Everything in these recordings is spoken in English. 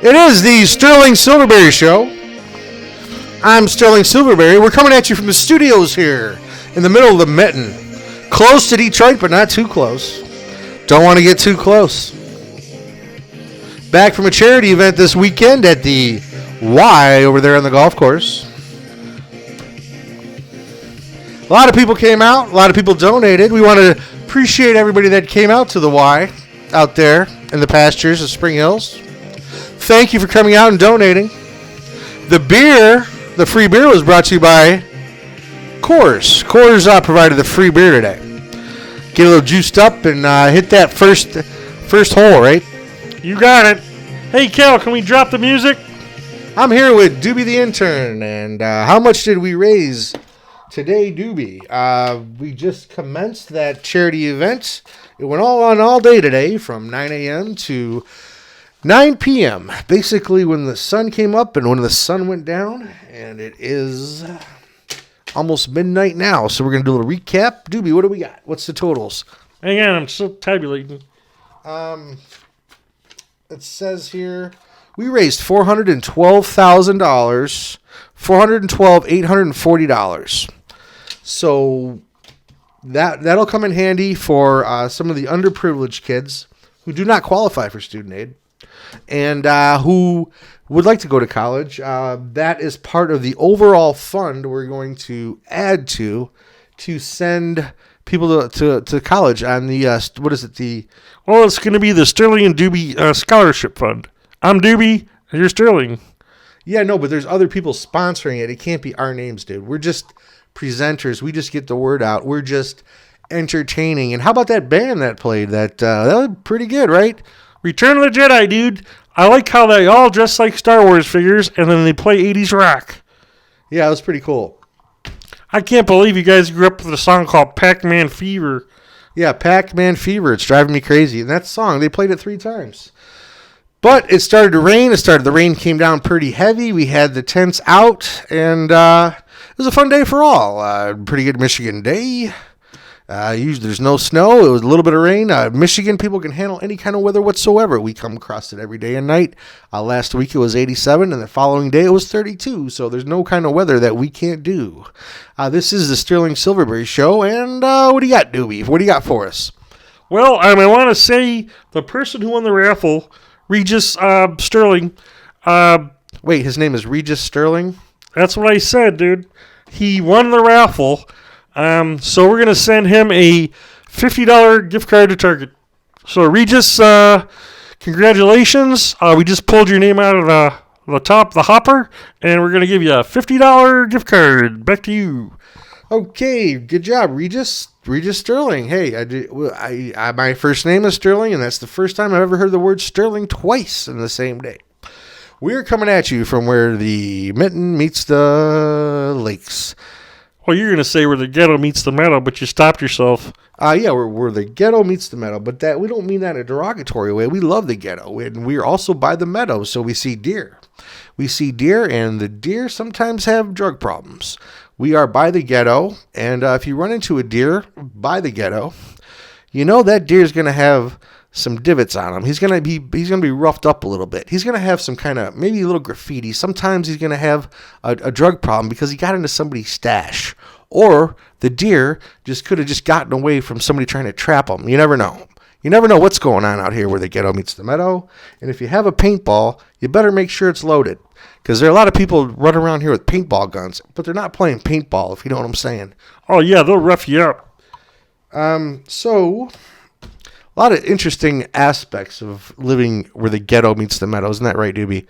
It is the Sterling Silverberry Show. I'm Sterling Silverberry. We're coming at you from the studios here in the middle of the mitten. Close to Detroit, but not too close. Don't want to get too close. Back from a charity event this weekend at the Y over there on the golf course. A lot of people came out. A lot of people donated. We want to appreciate everybody that came out to the Y out there in the pastures of Spring Hills. Thank you for coming out and donating. The free beer was brought to you by Coors. Coors provided the free beer today. Get a little juiced up and hit that first hole, right? You got it. Hey, Cal, can we drop the music? I'm here with Doobie the intern, and how much did we raise today, Doobie? We just commenced that charity event. It went all day today from 9 a.m. to 9 p.m. Basically when the sun came up and when the sun went down, and it is almost midnight now, so we're going to do a little recap. Doobie, what do we got? What's the totals? Hang on, I'm still tabulating. It says here we raised $412,000, $840. So that'll come in handy for some of the underprivileged kids who do not qualify for student aid and who would like to go to college. That is part of the overall fund we're going to add to send people to college on the, what is it? Well, it's going to be the Sterling and Doobie Scholarship Fund. I'm Doobie, and you're Sterling. Yeah, no, but there's other people sponsoring it. It can't be our names, dude. We're just presenters. We just get the word out. We're just entertaining. And how about that band that played? That was pretty good, right? Return of the Jedi, dude. I like how they all dress like Star Wars figures, and then they play 80s rock. Yeah, it was pretty cool. I can't believe you guys grew up with a song called Pac-Man Fever. Yeah, Pac-Man Fever. It's driving me crazy. And that song, they played it 3 times. But it started to rain. The rain came down pretty heavy. We had the tents out, and it was a fun day for all. Pretty good Michigan day. Usually there's no snow. It was a little bit of rain. Michigan people can handle any kind of weather whatsoever. We come across it every day and night. Last week it was 87, and the following day it was 32. So there's no kind of weather that we can't do. This is the Sterling Silverberry Show, and what do you got, Doobie? What do you got for us? Well, I want to say the person who won the raffle, Regis Sterling. Wait, his name is Regis Sterling? That's what I said, dude. He won the raffle. So we're going to send him a $50 gift card to Target. So Regis, congratulations. We just pulled your name out of the hopper, and we're going to give you a $50 gift card. Back to you. Okay, good job, Regis Sterling. Hey, I my first name is Sterling, and that's the first time I've ever heard the word Sterling twice in the same day. We're coming at you from where the mitten meets the lakes. Well, you're going to say where the ghetto meets the meadow, but you stopped yourself. Yeah, where the ghetto meets the meadow, but that we don't mean that in a derogatory way. We love the ghetto, and we're also by the meadow, so we see deer. We see deer, and the deer sometimes have drug problems. We are by the ghetto, and if you run into a deer by the ghetto, you know that deer is going to have some divots on him. He's gonna be roughed up a little bit. He's gonna have some kind of maybe a little graffiti. Sometimes he's gonna have a drug problem because he got into somebody's stash, or the deer could have just gotten away from somebody trying to trap him. You never know. You never know what's going on out here where the ghetto meets the meadow. And if you have a paintball, you better make sure it's loaded, because there are a lot of people running around here with paintball guns, but they're not playing paintball. If you know what I'm saying. Oh yeah, they'll rough you up. So. A lot of interesting aspects of living where the ghetto meets the meadow. Isn't that right, Doobie?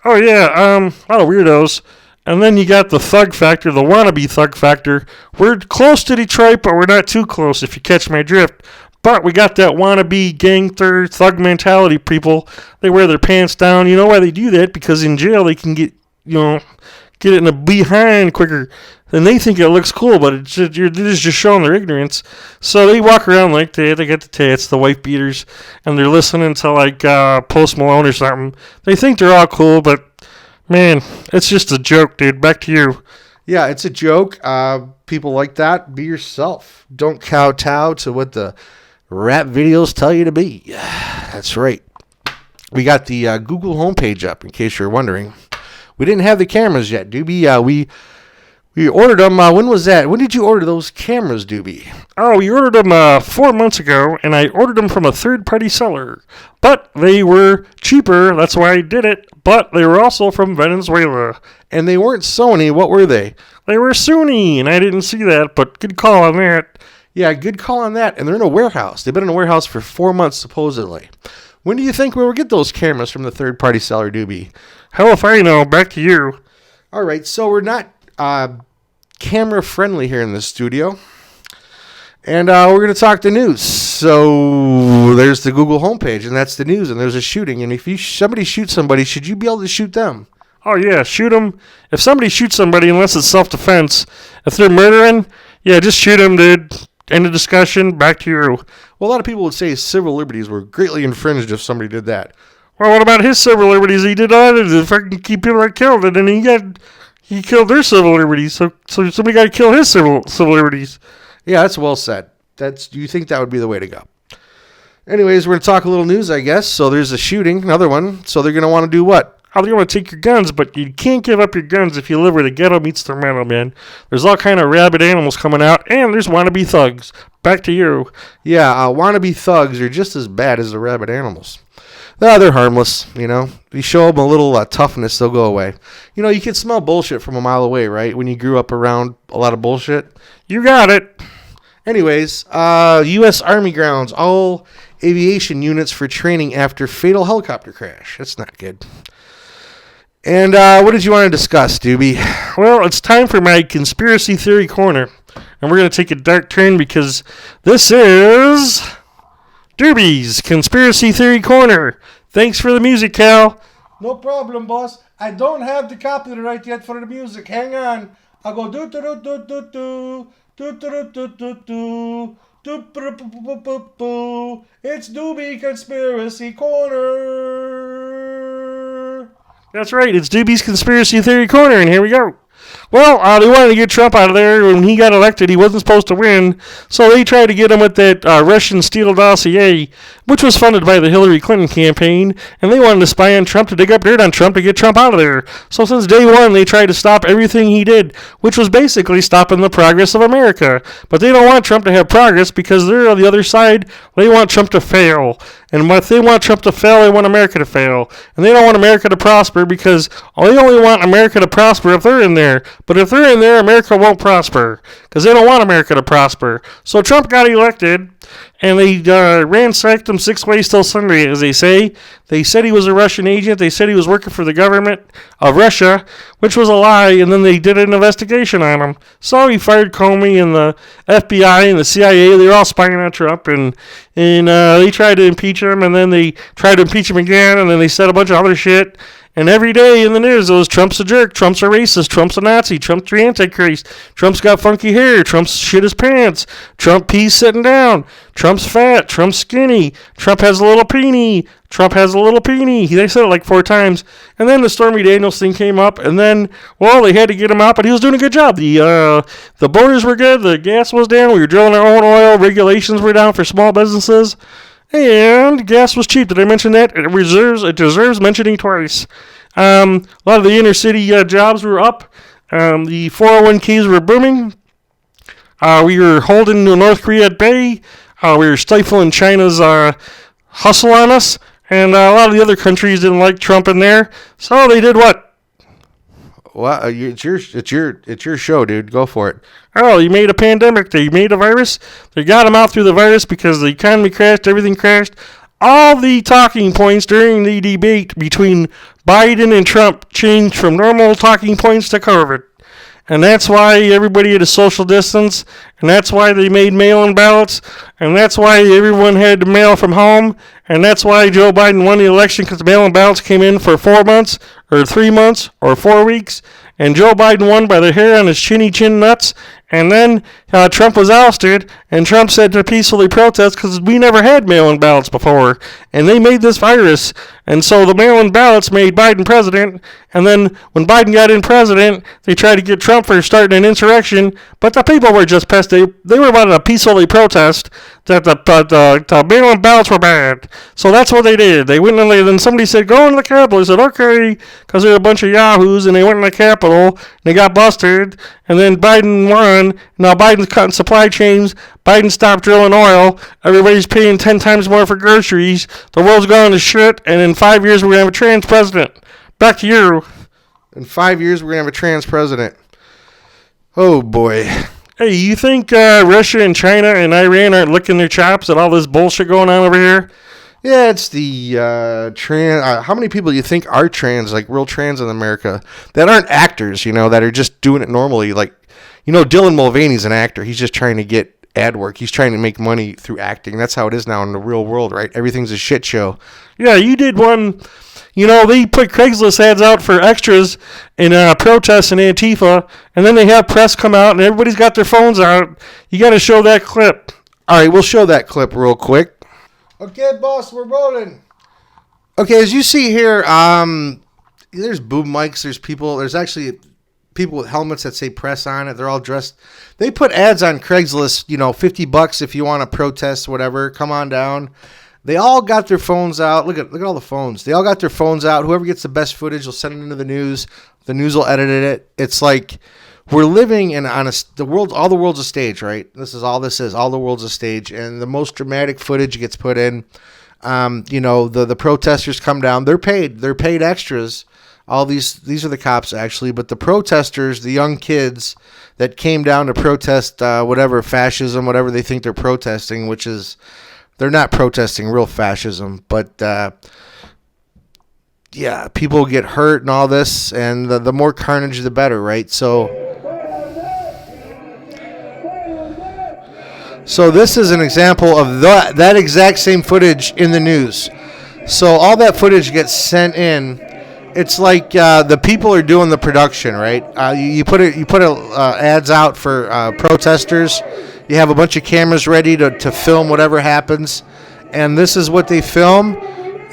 Oh, yeah. A lot of weirdos. And then you got the thug factor, the wannabe thug factor. We're close to Detroit, but we're not too close, if you catch my drift. But we got that wannabe gangster thug mentality people. They wear their pants down. You know why they do that? Because in jail they can get it in a behind quicker. And they think it looks cool, but it's just showing their ignorance. So they walk around like that. They got the tats, the wife beaters, and they're listening to like Post Malone or something. They think they're all cool, but man, it's just a joke, dude. Back to you. Yeah, it's a joke. People like that. Be yourself. Don't kowtow to what the rap videos tell you to be. That's right. we got the Google homepage up, in case you're wondering. We didn't have the cameras yet, Doobie. We ordered them. When was that? When did you order those cameras, Doobie? Oh, we ordered them 4 months ago, and I ordered them from a third-party seller. But they were cheaper, that's why I did it. But they were also from Venezuela. And they weren't Sony. What were they? They were Sony, and I didn't see that, but good call on that. Yeah, good call on that. And they're in a warehouse. They've been in a warehouse for 4 months, supposedly. When do you think we will get those cameras from the third-party seller, Doobie? Hell if I know. Back to you. All right, so we're not camera-friendly here in the studio. And we're going to talk the news. So there's the Google homepage, and that's the news, and there's a shooting. And if somebody shoots somebody, should you be able to shoot them? Oh, yeah, shoot them. If somebody shoots somebody, unless it's self-defense, if they're murdering, yeah, just shoot them, dude. End of discussion. Back to you. Well, a lot of people would say civil liberties were greatly infringed if somebody did that. Well, what about his civil liberties? He did all to fucking keep people that killed it, and he killed their civil liberties. So somebody got to kill his civil liberties. Yeah, that's well said. You think that would be the way to go. Anyways, we're going to talk a little news, I guess. So there's a shooting, another one. So they're going to want to do what? Oh, they're going to take your guns, but you can't give up your guns if you live where the ghetto meets the metal, man. There's all kind of rabid animals coming out, and there's wannabe thugs. Back to you. Yeah, wannabe thugs are just as bad as the rabid animals. No, they're harmless, you know. You show them a little toughness, they'll go away. You know, you can smell bullshit from a mile away, right? When you grew up around a lot of bullshit. You got it. Anyways, U.S. Army grounds all aviation units for training after fatal helicopter crash. That's not good. And what did you want to discuss, Doobie? Well, it's time for my conspiracy theory corner. And we're going to take a dark turn because this is Doobie's Conspiracy Theory Corner. Thanks for the music, Cal. No problem, boss. I don't have the copyright yet for the music. Hang on. I'll go do do do do do do do do do do do. It's Doobie Conspiracy Corner. That's right. It's Doobie's Conspiracy Theory Corner, and here we go. Well, they wanted to get Trump out of there. When he got elected, he wasn't supposed to win, so they tried to get him with that Russian Steele dossier, which was funded by the Hillary Clinton campaign, and they wanted to spy on Trump to dig up dirt on Trump to get Trump out of there. So since day one, they tried to stop everything he did, which was basically stopping the progress of America. But they don't want Trump to have progress because they're on the other side. They want Trump to fail. And if they want Trump to fail, they want America to fail. And they don't want America to prosper because they only want America to prosper if they're in there. But if they're in there, America won't prosper because they don't want America to prosper. So Trump got elected, and they ransacked him 6 ways till Sunday, as they say. They said he was a Russian agent. They said he was working for the government of Russia, which was a lie, and then they did an investigation on him. So he fired Comey and the FBI and the CIA. They were all spying on Trump, and they tried to impeach him, and then they tried to impeach him again, and then they said a bunch of other shit. And every day in the news, it was Trump's a jerk, Trump's a racist, Trump's a Nazi, Trump's the Antichrist, Trump's got funky hair, Trump's shit his pants, Trump pees sitting down, Trump's fat, Trump's skinny, Trump has a little peenie, Trump has a little peenie. They said it like 4 times. And then the Stormy Daniels thing came up, and then, well, they had to get him out, but he was doing a good job. The borders were good, the gas was down, we were drilling our own oil, regulations were down for small businesses. And gas was cheap. Did I mention that? It deserves mentioning twice. A lot of the inner city jobs were up. The 401ks were booming. We were holding North Korea at bay. We were stifling China's hustle on us. And a lot of the other countries didn't like Trump in there. So they did what? Well, it's your show, dude. Go for it. Oh, you made a pandemic. They made a virus. They got him out through the virus because the economy crashed. Everything crashed. All the talking points during the debate between Biden and Trump changed from normal talking points to COVID. And that's why everybody had a social distance. And that's why they made mail-in ballots. And that's why everyone had to mail from home. And that's why Joe Biden won the election, because the mail-in ballots came in for 4 months or 3 months or 4 weeks. And Joe Biden won by the hair on his chinny chin nuts. And then Trump was ousted, and Trump said to peacefully protest because we never had mail-in ballots before, and they made this virus, and so the mail-in ballots made Biden president, and then when Biden got in president, they tried to get Trump for starting an insurrection, but the people were just pissed. They were about to peacefully protest that the mail-in ballots were bad. So that's what they did. They went and then somebody said, go into the Capitol. They said, okay, because they're a bunch of yahoos, and they went in the Capitol, and they got busted, and then Biden won. Now Biden's cutting supply chains. Biden stopped drilling oil. Everybody's paying 10 times more for groceries. The world's going to shit, and in 5 years we're going to have a trans president. Back to you. In 5 years, we're going to have a trans president. Oh, boy. Hey, you think Russia and China and Iran aren't licking their chops at all this bullshit going on over here? Yeah, it's the trans. How many people do you think are trans, like real trans in America, that aren't actors, that are just doing it normally? Like, Dylan Mulvaney's an actor. He's just trying to get ad work. He's trying to make money through acting. That's how it is now in the real world, right? Everything's a shit show. Yeah, you did one. They put Craigslist ads out for extras in protests and Antifa, and then they have press come out, and everybody's got their phones out. You got to show that clip. All right, we'll show that clip real quick. Okay, boss, we're rolling. Okay, as you see here, there's boom mics. There's actually people with helmets that say press on it. They're all dressed. They put ads on Craigslist, $50 if you want to protest, whatever. Come on down. They all got their phones out. Look at all the phones. They all got their phones out. Whoever gets the best footage will send it into the news. The news will edit it. It's like we're living in all the world's a stage, right? This is all this is. All the world's a stage, and the most dramatic footage gets put in. The protesters come down. They're paid. They're paid extras. All these are the cops actually, but the protesters, the young kids that came down to protest whatever fascism, whatever they think they're protesting, which is. They're not protesting real fascism, but people get hurt and all this, and the more carnage, the better, right? So this is an example of that exact same footage in the news. So all that footage gets sent in. It's like the people are doing the production, right? You put ads out for protesters. You have a bunch of cameras ready to film whatever happens, and this is what they film.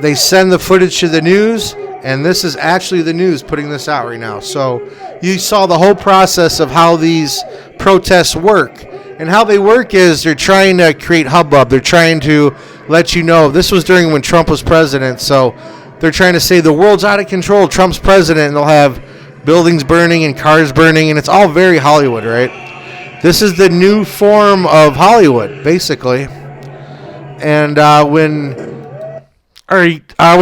They send the footage to the news, and this is actually the news putting this out right now. So you saw the whole process of how these protests work, and how they work is they're trying to create hubbub. They're trying to let you know. This was during when Trump was president, so they're trying to say the world's out of control. Trump's president, and they'll have buildings burning and cars burning, and it's all very Hollywood, right? This is the new form of Hollywood, basically. And when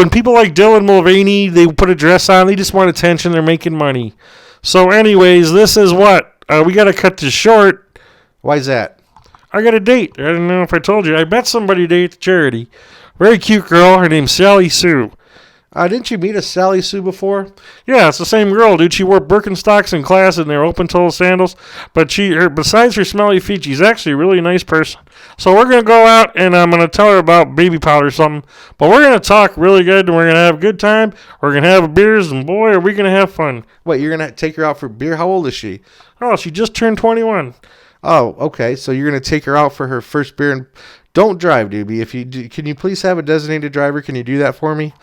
people like Dylan Mulvaney, they put a dress on, they just want attention, they're making money. So anyways, this is what, we got to cut this short. Why is that? I got a date. I don't know if I told you. I met somebody today at the charity. Very cute girl. Her name's Sally Sue. Didn't you meet a Sally Sue before? Yeah, it's the same girl, dude. She wore Birkenstocks in class and they're open-toe sandals. But besides her smelly feet, she's actually a really nice person. So we're going to go out and I'm going to tell her about baby powder or something. But we're going to talk really good and we're going to have a good time. We're going to have beers and boy, are we going to have fun. Wait, you're going to take her out for beer? How old is she? Oh, she just turned 21. Oh, okay. So you're going to take her out for her first beer. And don't drive, Doobie. If you do, can you please have a designated driver? Can you do that for me?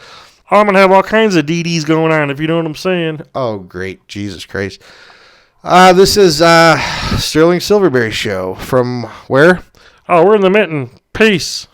Oh, I'm going to have all kinds of DDs going on, if you know what I'm saying. Oh, great. Jesus Christ. This is Sterling Silverberry Show. From where? Oh, we're in the mitten. Peace.